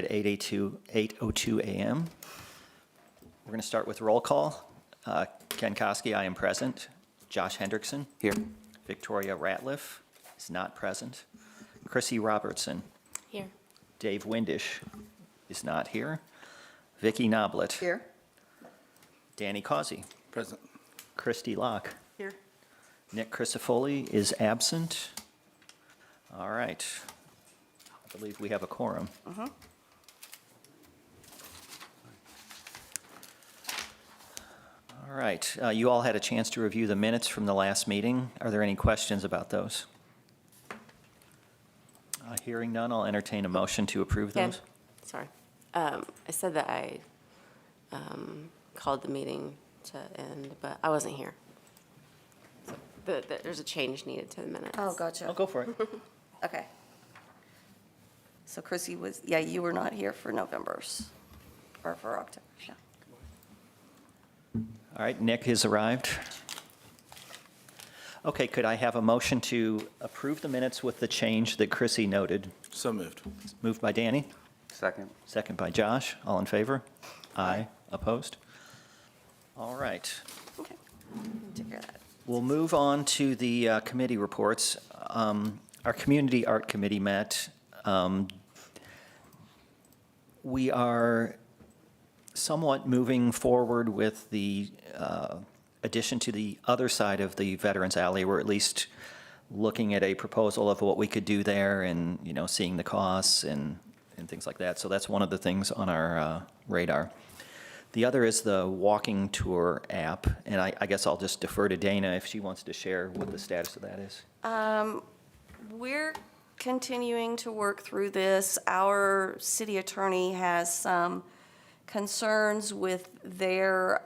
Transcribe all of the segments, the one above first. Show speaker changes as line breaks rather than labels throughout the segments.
8:02 a.m. We're going to start with roll call. Ken Kosky, I am present. Josh Hendrickson.
Here.
Victoria Ratliff is not present. Chrissy Robertson.
Here.
Dave Windish is not here. Vicky Noblet.
Here.
Danny Causey.
Present.
Christy Locke.
Here.
Nick Crisafulli is absent. All right. I believe we have a quorum. All right. You all had a chance to review the minutes from the last meeting. Are there any questions about those? Hearing none, I'll entertain a motion to approve
Ken,
those.
sorry. I said that I called the meeting to end, but I wasn't here. So there's a change needed to the minutes.
Oh, gotcha.
I'll go for it.
Okay. So Chrissy was, yeah, you were not here for November's, or for October, yeah.
All right, Nick has arrived. Okay, could I have a motion to approve the minutes with the change that Chrissy noted?
So moved.
Moved by Danny,
Second.
second by Josh. All in favor? Aye. Opposed? All right.
Okay. Take care of that.
We'll move on to the committee reports. Our Community Art Committee met. We are somewhat moving forward with the addition to the other side of the Veterans Alley. We're at least looking at a proposal of what we could do there and, you know, seeing the costs and things like that. So that's one of the things on our radar. The other is the walking tour app, and I guess I'll just defer to Dana if she wants to share what the status of that is.
We're continuing to work through this. Our city attorney has some concerns with their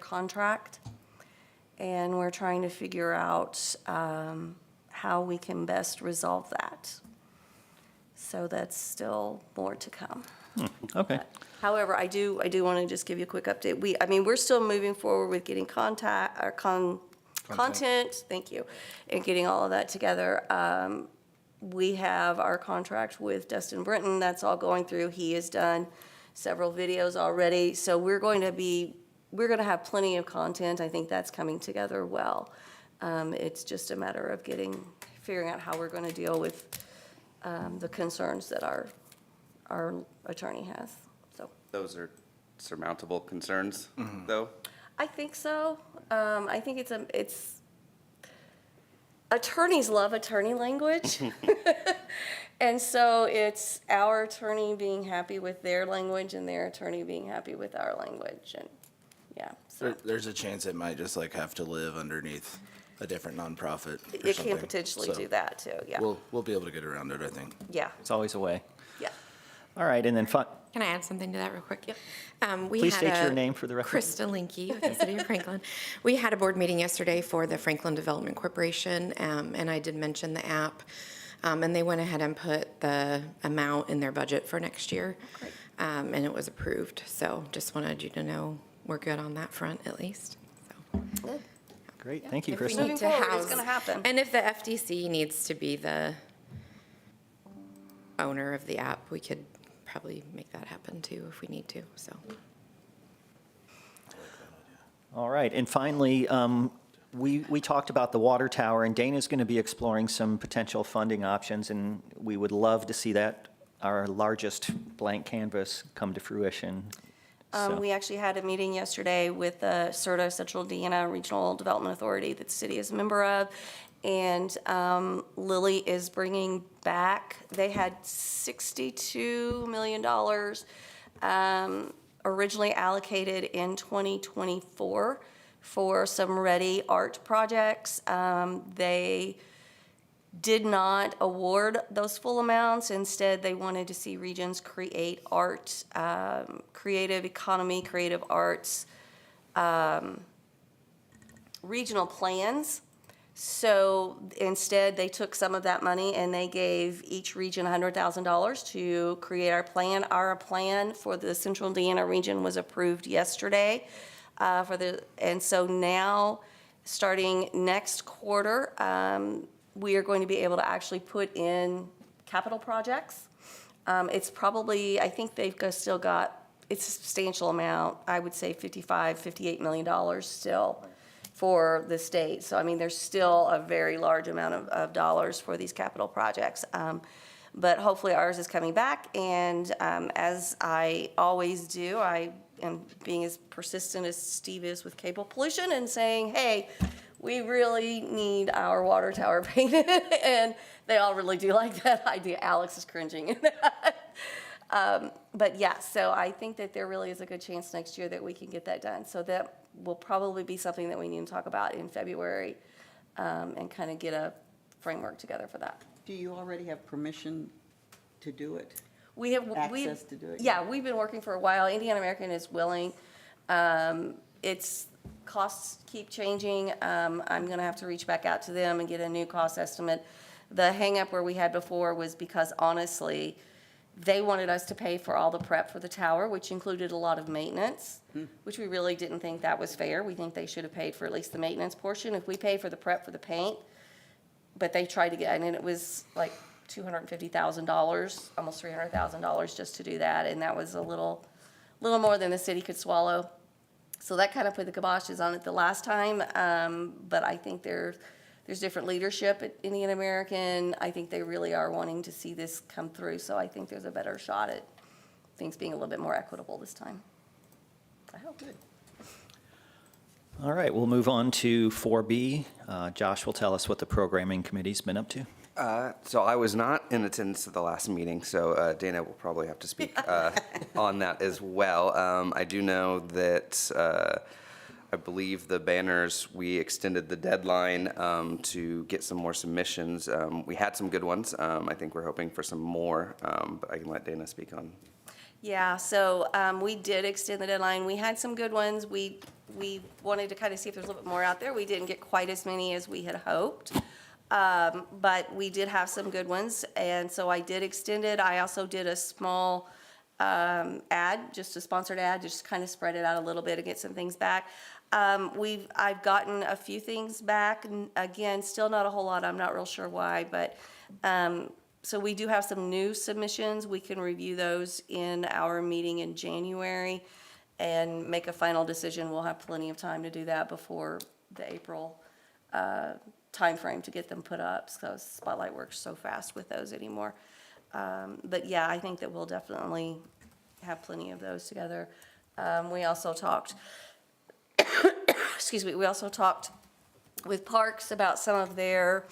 contract, and we're trying to figure out how we can best resolve that. So that's still more to come.
Okay.
However, I do want to just give you a quick update. We're still moving forward with getting content, thank you, and getting all of that together. We have our contract with Dustin Brinton, that's all going through. He has done several videos already, so we're going to have plenty of content. I think that's coming together well. It's just a matter of figuring out how we're going to deal with the concerns that our attorney has, so.
Those are surmountable concerns, though?
I think so. I think it's attorneys love attorney language. And so it's our attorney being happy with their language and their attorney being happy with our language, and, yeah, so.
There's a chance it might just like have to live underneath a different nonprofit or
It can
something.
potentially
So
do that too, yeah.
We'll be able to get around it, I think.
Yeah,
It's always a way.
yeah.
All right, and then
Can I add something to that real quick?
Yep.
please state your name for the record.
Krista Linke with the City of Franklin. We had a board meeting yesterday for the Franklin Development Corporation, and I did mention the app, and they went ahead and put the amount in their budget for next year, and it was approved. So just wanted you to know we're good on that front at least. So.
Good.
Great, thank you,
If we
Kristen.
need
Moving
to
forward, it's
house-
gonna happen.
And if the FTC needs to be the owner of the app, we could probably make that happen too if we need to, so.
All right, and finally, we talked about the water tower, and Dana's going to be exploring some potential funding options, and we would love to see that, our largest blank canvas, come to fruition. So-
We actually had a meeting yesterday with the CERTA, Central Indiana Regional Development Authority that the city is a member of. And Lilly is bringing back, they had $62 million originally allocated in 2024 for some ready art projects. They did not award those full amounts. Instead, they wanted to see regions create art, creative economy, creative arts, regional plans. So instead, they took some of that money and they gave each region $100,000 to create our plan. Our plan for the Central Indiana region was approved yesterday. And so now, starting next quarter, we are going to be able to actually put in capital projects It's probably, I think still got, it's a substantial amount, I would say $58 million still for the state. So, I mean, there's still a very large amount of dollars for these capital projects. But hopefully ours is coming back, and as I always do, I am being as persistent as Steve is with cable pollution and saying, hey, we really need our water tower painted, and they all really do like that idea. Alex is cringing. But yeah, so I think that there really is a good chance next year that we can get that done. So that will probably be something that we need to talk about in February, and kind of get a framework together for that.
Do you already have permission to do it?
We have
Access to do it?
Yeah, we've been working for a while. Indiana American is willing. It's costs keep changing. I'm going to have to reach back out to them and get a new cost estimate. The hang-up where we had before was because honestly, they wanted us to pay for all the prep for the tower, which included a lot of maintenance, which we really didn't think that was fair. We think they should have paid for at least the maintenance portion. If we pay for the prep for the paint, but they tried to get, and it was like $250,000, almost $300,000 just to do that, and that was a little more than the city could swallow. So that kind of put the kiboshes on it the last time, but I think there's different leadership at Indian American. I think they really are wanting to see this come through, so I think there's a better shot at things being a little bit more equitable this time. I hope. Good.
All right, we'll move on to 4B. Josh will tell us what the programming committee's been up to.
So I was not in attendance at the last meeting, so Dana will probably have to speak on that as well. I do know that I believe the banners, we extended the deadline to get some more submissions. We had some good ones. I think we're hoping for some more, but I can let Dana speak on.
Yeah, so we did extend the deadline. We had some good ones. We wanted to kind of see if there's a little bit more out there. We didn't get quite as many as we had hoped, but we did have some good ones, and so I did extend it. I also did a small ad, just a sponsored ad, just kind of spread it out a little bit and get some things back. I've gotten a few things back. Again, still not a whole lot. I'm not real sure why, but so we do have some new submissions. We can review those in our meeting in January and make a final decision. We'll have plenty of time to do that before the April timeframe to get them put up. So Spotlight works so fast with those anymore. But yeah, I think that we'll definitely have plenty of those together. We also talked, excuse me, we also talked with Parks about some of their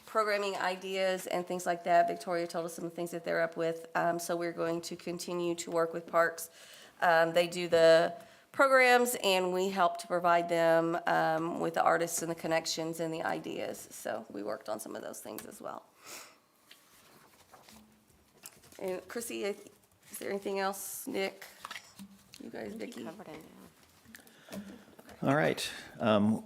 programming ideas and things like that. Victoria told us some of the things that they're up with. So we're going to continue to work with Parks. They do the programs, and we help to provide them with the artists and the connections and the ideas. So we worked on some of those things as well. And Chrissy, is there anything else? Nick? You guys, Vicki?
All right,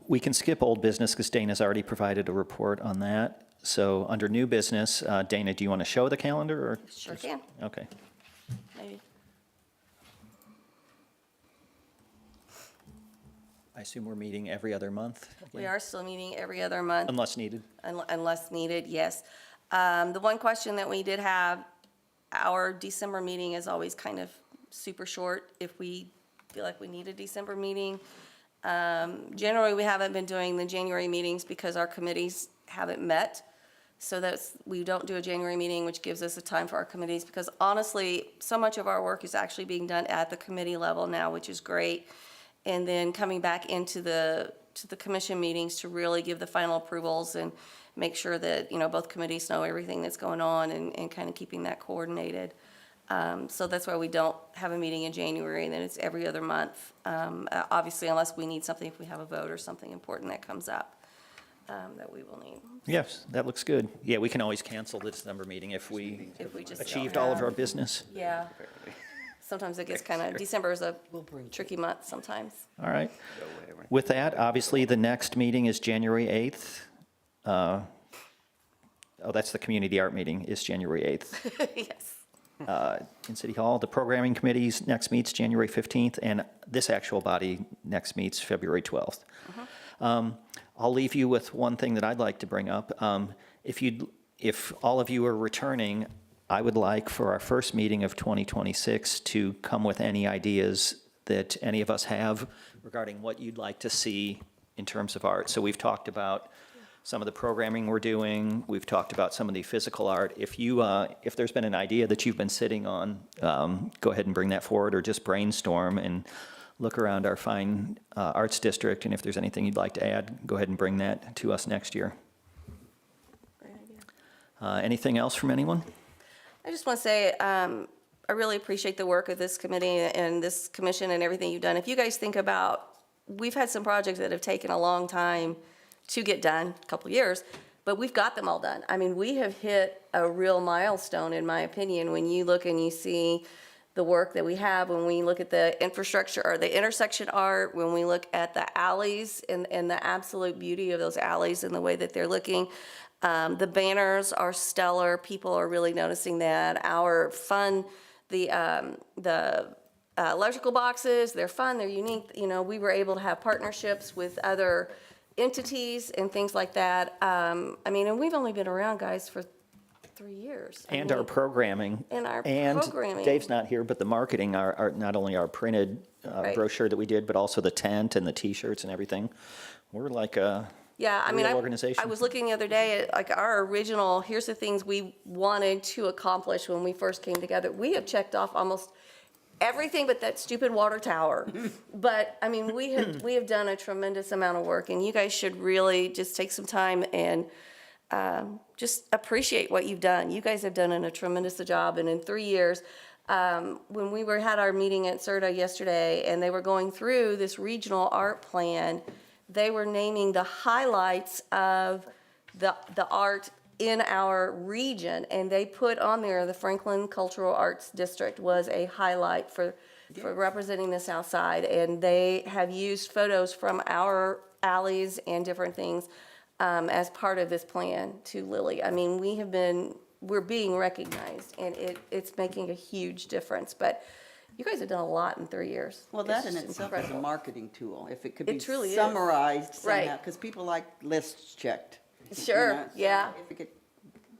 we can skip old business because Dana's already provided a report on that. So under new business, Dana, do you want to show the calendar or?
Sure can,
Okay.
maybe.
I assume we're meeting every other month?
We are still meeting every other month.
Unless needed.
Unless needed, yes. The one question that we did have, our December meeting is always kind of super short if we feel like we need a December meeting. Generally, we haven't been doing the January meetings because our committees haven't met. So we don't do a January meeting, which gives us a time for our committees, because honestly, so much of our work is actually being done at the committee level now, which is great. And then coming back into the commission meetings to really give the final approvals and make sure that, both committees know everything that's going on and kind of keeping that coordinated. So that's why we don't have a meeting in January, and then it's every other month. Obviously, unless we need something, if we have a vote or something important that comes up that we will need.
Yes, that looks good. Yeah, we can always cancel the December meeting if we
If we just
achieved
don't
all of
have-
our business.
Yeah. Sometimes it gets kind of, December is a tricky month sometimes.
All right. With that, obviously, the next meeting is January 8th. That's the community art meeting, is January 8th.
Yes.
In City Hall. The programming committee's next meets January 15th, and this actual body next meets February 12th. I'll leave you with one thing that I'd like to bring up. If all of you are returning, I would like for our first meeting of 2026 to come with any ideas that any of us have regarding what you'd like to see in terms of art. So we've talked about some of the programming we're doing. We've talked about some of the physical art. If you, if there's been an idea that you've been sitting on, go ahead and bring that forward, or just brainstorm and look around our fine arts district. And if there's anything you'd like to add, go ahead and bring that to us next year.
Great idea.
Anything else from anyone?
I just want to say, I really appreciate the work of this committee and this commission and everything you've done. If you guys think about, we've had some projects that have taken a long time to get done, a couple years, but we've got them all done. I mean, we have hit a real milestone, in my opinion, when you look and you see the work that we have, when we look at the infrastructure or the intersection art, when we look at the alleys and the absolute beauty of those alleys and the way that they're looking. The banners are stellar. People are really noticing that. Our fun, the electrical boxes, they're fun, they're unique. You know, we were able to have partnerships with other entities and things like that. I mean, and we've only been around, guys, for 3 years. I
And our
mean,
programming.
And our
And
programming.
Dave's not here, but the marketing, our not only our printed
Right.
brochure that we did, but also the tent and the T-shirts and everything. We're like a
Yeah, I mean,
real organization.
I was looking the other day at like our original, here's the things we wanted to accomplish when we first came together. We have checked off almost everything but that stupid water tower. But, I mean, we have done a tremendous amount of work, and you guys should really just take some time and just appreciate what you've done. You guys have done a tremendous job, and in 3 years, when we had our meeting at CERTA yesterday, and they were going through this regional art plan, they were naming the highlights of the art in our region, and they put on there the Franklin Cultural Arts District was a highlight for representing the South Side, and they have used photos from our alleys and different things as part of this plan to Lily. I mean, we're being recognized, and it's making a huge difference, but you guys have done a lot in 3 years.
Well, that
It's
in itself is a
incredible.
marketing tool, if it could
It
be
truly is.
summarized
Right.
somehow, because people like lists checked. you
Sure,
know, so
yeah.
If it could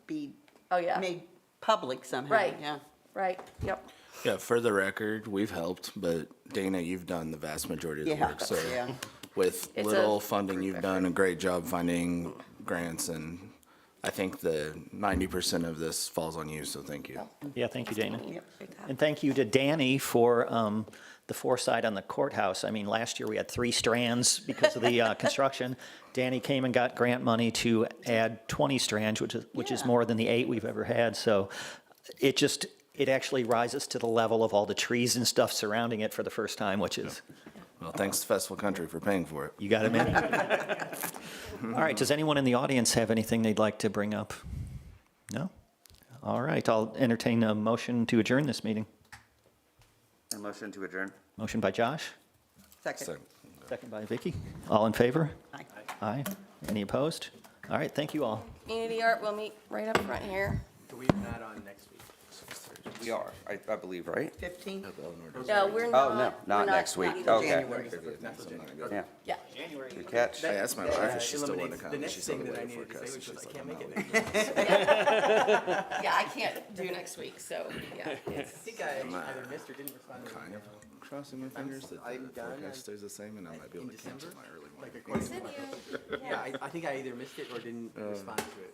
be
Oh, yeah.
made public somehow,
Right.
yeah.
Right, yep.
Yeah, for the record, we've helped, but Dana, you've done the vast majority of the
Yeah,
work. So
yeah.
with
It's
little
a
funding, you've done a great job finding grants, and I think the 90% of this falls on you, so thank you.
Yeah, thank you, Dana.
Great job.
And thank you to Danny for the foresight on the courthouse. I mean, last year we had 3 strands because of the construction. Danny came and got grant money to add 20 strands, which is
Yeah.
more than the 8 we've ever had. So it actually rises to the level of all the trees and stuff surrounding it for the first time, which is,
Well, thanks to Festival Country for paying for it.
you got it, man. All right, does anyone in the audience have anything they'd like to bring up? No? All right, I'll entertain a motion to adjourn this meeting.
A motion to adjourn?
Motion by Josh,
Second.
So,
second by Vicky. All in favor?
Aye.
Aye. Any opposed? All right, thank you all.
Community art will meet right up front here.
We're not on next week.
We are, I believe, right?
15?
No, we're
Oh,
not.
no, not
we're
next week.
either.
Okay.
January.
Yeah,
Yeah.
good catch.
I asked my wife if she still wanted to
The
come, and
next
she saw
thing
the
that I
weather
needed to say
forecast,
was
and
just,
she's
I
like,
can't
I'm
make
not
it next week.
Yeah, I can't do next week, so, yeah.
I think I either missed or didn't respond to
kind
the
of crossing my fingers that
I'm
the
done
forecast stays the same, and I might be able
in
to cancel
December,
my early
like
one.
according to my, yeah, I think I either missed it or didn't respond to it.